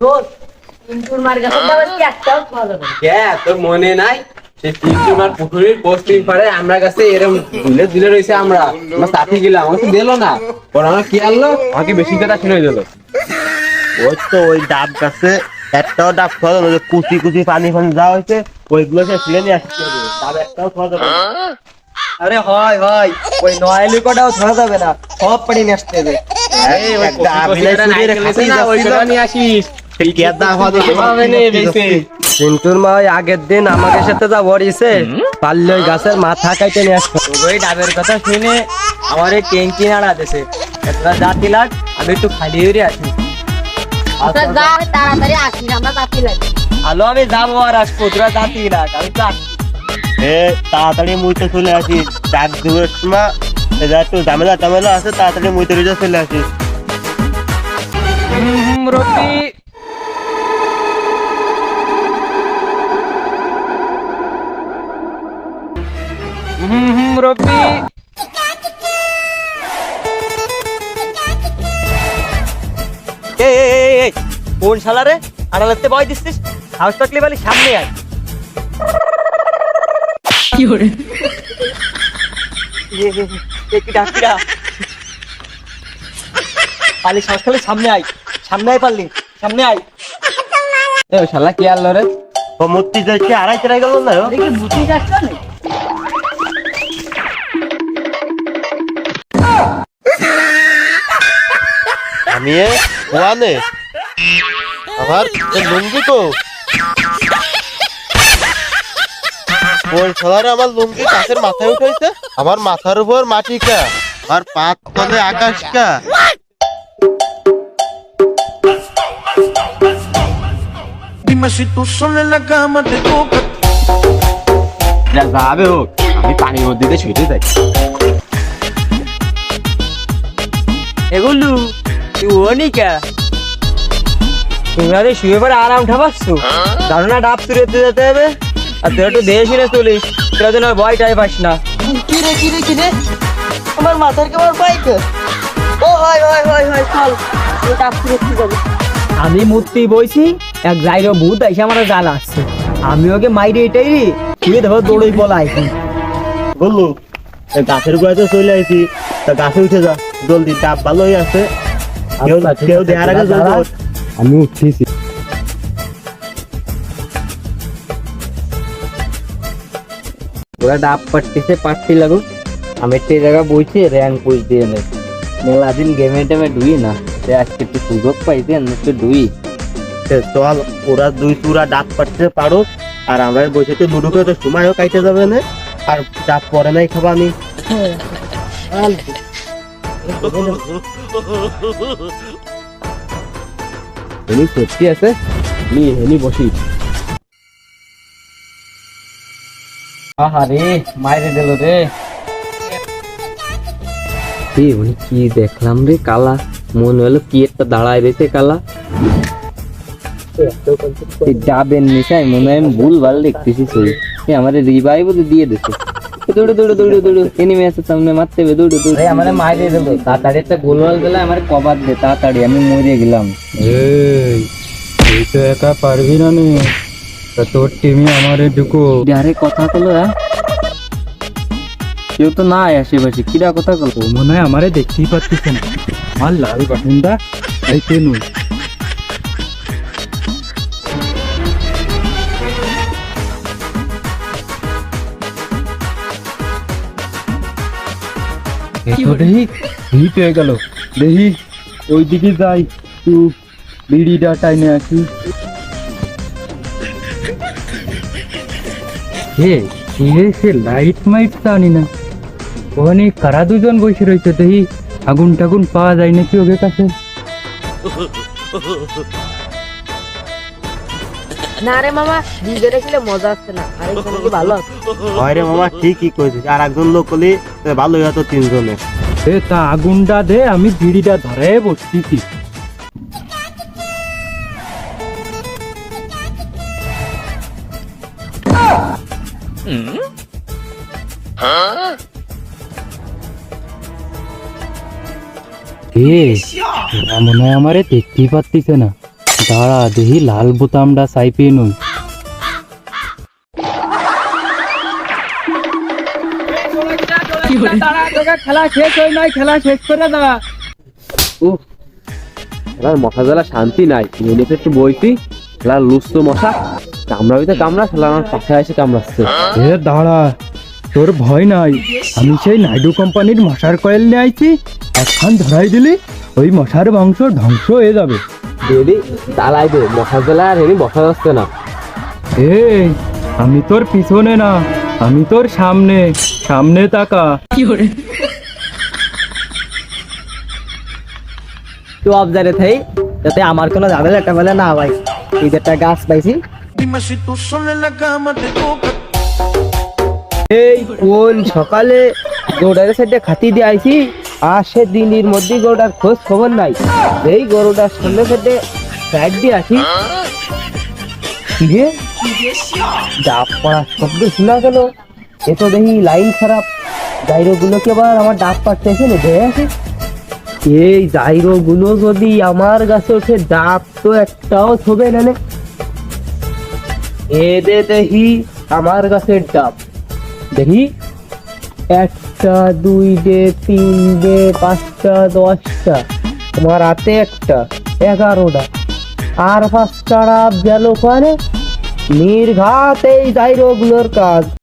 তোর মনে নাই সেই তিনটুমার পুকুরির পশ্চিম পারে আমরা কাছে এরকম ঝুলে ঝুলে রয়েছে আমরা সাথে গেলাম আমাকে দিল না পর আমার কি আনলো আমাকে বেশি কথা শুনে দিল। ওই তো ওই ডাব গাছে একটাও ডাব খাওয়া যাবে না, কুচি কুচি পানি ফানি দেওয়া হয়েছে ওইগুলো সে তুলে নিয়ে আসতে হবে, ডাব একটাও খাওয়া যাবে না। আরে হয় হয় ওই নয়ালি কটাও ধরা যাবে না, সব পানি নিয়ে আসতে হবে। চিন্টুর মা ওই আগের দিন আমাদের সাথে যা বড়িছে পারলে ওই গাছের মাথা কাইটে নিয়ে আসতো। ওই ডাবের কথা শুনে আমার এই টেঙ্কি নাড়া দিছে, তোরা যা দিলাম আমি একটু খালি হয়ে আছি। তাড়াতাড়ি আসিস, আমরা যাচ্ছি লাগে। আলো আমি যাবো আর আসবো, তোরা যা দিলাম আমি তো আসছি। তাড়াতাড়ি মুইতে চলে আসি, ডাক দেওয়ার সময় একটু ঝামেলা টামেলা আছে, তাড়াতাড়ি মুইতে চলে আসি। রবি রবি কোন শালারে আড়ালেতে বয় দিচ্ছিস? হাউস থাকলে বলি সামনে আয়। কি করে ডাকিরা পালি শ্বাস খালি সামনে আয়, সামনে আয় পারলি, সামনে আয়। শালা কি আনলো রে? ও মূর্তি যাচ্ছে আড়াই চড়াই গেল না দেখি বুঝি যাচ্ছে না। আমি ওয়ানে আমার লুঙ্গি তো ওই খেলারে আমার লুঙ্গি গাছের মাথায় উঠেছে, আমার মাথার উপর মাটি কা আর পাত তলে আকাশ কা। যাবে হোক আমি পানির মধ্যে শুইতে যাই। এগুলো তুই ওনি কে তুমি শুয়ে পরে আরাম ঠাপাচ্ছ, জানো না ডাব তুলে যেতে হবে, আর তুই একটু দেহে শুনে চলিস, তোরা যেন ভয়টাই পাস না। কিরে কিরে কিরে আমার মাথার কেমন বাইক ও হয় হয় হয় হয় চল ডাব তুলে কি যাবে। আমি মূর্তি বইছি, এক জায়গা ভূত এসে আমার জাল আসছে, আমি ওকে মাইরে এটাই রে তুই ধর দৌড়ই পলাই বললু গাছের গোড়াতে চলে আসি, তা গাছে উঠে যা জলদি, ডাব ভালোই আছে, কেউ দেখার আগে জলদি ওঠ। আমি উঠতেছি। ওরা ডাব পাটতেছে, পাটতে লাগুক, আমি একটা জায়গা বইছি র্যাঙ্ক পুষ দিয়ে নেই, মেলা দিন গেমে টেমে ডুই না, আজকে একটু সুযোগ পাইছি একটু ডুই। চল ওরা দুই তুরা ডাব পাটতে পারো, আর আমরা বসে তো লুডো করে তো সময়ও কাইতে যাবে না, আর ডাব পরে নাই খাবো আমি। এনি সত্যি আছে নি হেনি বসি। আহারে মাইরে দিল রে, উনি কি দেখলাম রে, কালা মনে হলো কি একটা দাঁড়ায় রয়েছে কালা ডাবের নিশায়, মনে হয় আমি ভুল ভাল দেখতেছি। আমার রিভাইভ দিয়ে দিচ্ছে, দৌড়ো দৌড়ো দৌড়ো দৌড়ো এনিমি আছে সামনে, মারতে হবে দৌড়ো দৌড়ো। আমার মাইরে দিল, তাড়াতাড়ি একটা গোলওয়াল দিলে আমার কভার দে তাড়াতাড়ি, আমি মরে গেলাম। এই তো একা পারবি না নে, তা তোর টিমে আমারে ঢুকো। আরে কথা কলো, কেউ তো নাই আশেপাশে, কিরা কথা কলো? ও মনে হয় আমারে দেখতেই পাচ্ছিস না, আমার লাল বাটনটা এই কেন দেখি হিট হয়ে গেল, দেখি ওইদিকে যাই, একটু বিড়িটা টাইনে আসি। সে লাইট মাইট জানি না, ওখানে কারা দুজন বসে রয়েছে, দেখি আগুন টাগুন পাওয়া যায় নাকি ওদের কাছে। না রে মামা, ভিজে রেখলে মজা আসছে না, আর এখানে কি ভালো আছে? হয় রে মামা ঠিকই কইছিস, আর একজন লোক হলে ভালোই হতো তিনজনে। তা আগুনটা দে, আমি বিড়িটা ধরে বসতেছি। মনে হয় আমারে দেখতেই পাচ্ছিস না, দাঁড়া দেখি লাল বোতামটা চাইপে নই। খেলা শেষ হয় নাই, খেলা শেষ করে দেওয়া। খেলার মশা জ্বালা শান্তি নাই, এমনিতে একটু বইছি, খেলার লুস্ত মশা কামড়াবি তো কামড়া, খেলা আমার পাশে এসে কামড়াচ্ছে। এ দাঁড়া, তোর ভয় নাই, আমি সেই নাইডু কোম্পানির মশার কয়েল নিয়ে আইছি, একখান ধরাই দিলি ওই মশার বংশ ধ্বংস হয়ে যাবে। দেরি তালাই দে, মশা জ্বালা আর এমনি বসা যাচ্ছে না। এই আমি তোর পিছনে না, আমি তোর সামনে, সামনে তাকা। তুই অবজারে থাই যাতে আমার কোনো ঝামেলা টামেলা না ভাই। এই যে একটা গাছ পাইছি, এই কোন সকালে গরুটার সাইডে খাতি দিয়ে আইছি, আর সে দিনের মধ্যে গরুটার খোঁজ খবর নাই। এই গরুটার সামনে সাইডে সাইড দিয়ে আসি, ডাব পড়া শব্দ শোনা গেল। এ তো দেখি লাইন খারাপ, জাইরো গুলো কি আবার আমার ডাব পাড়তেছে না, দেখে আসি। এই জাইরো গুলো যদি আমার গাছে ওঠে, ডাব তো একটাও ছবে না। এদে দেখি আমার গাছের ডাব, দেখি 1টা 2ডে 3ডে 5টা 10টা, তোমার হাতে একটা 11টা, আর 5টা ডাব গেল ওখানে। নির্ঘাত এই জাইরো গুলোর কাজ।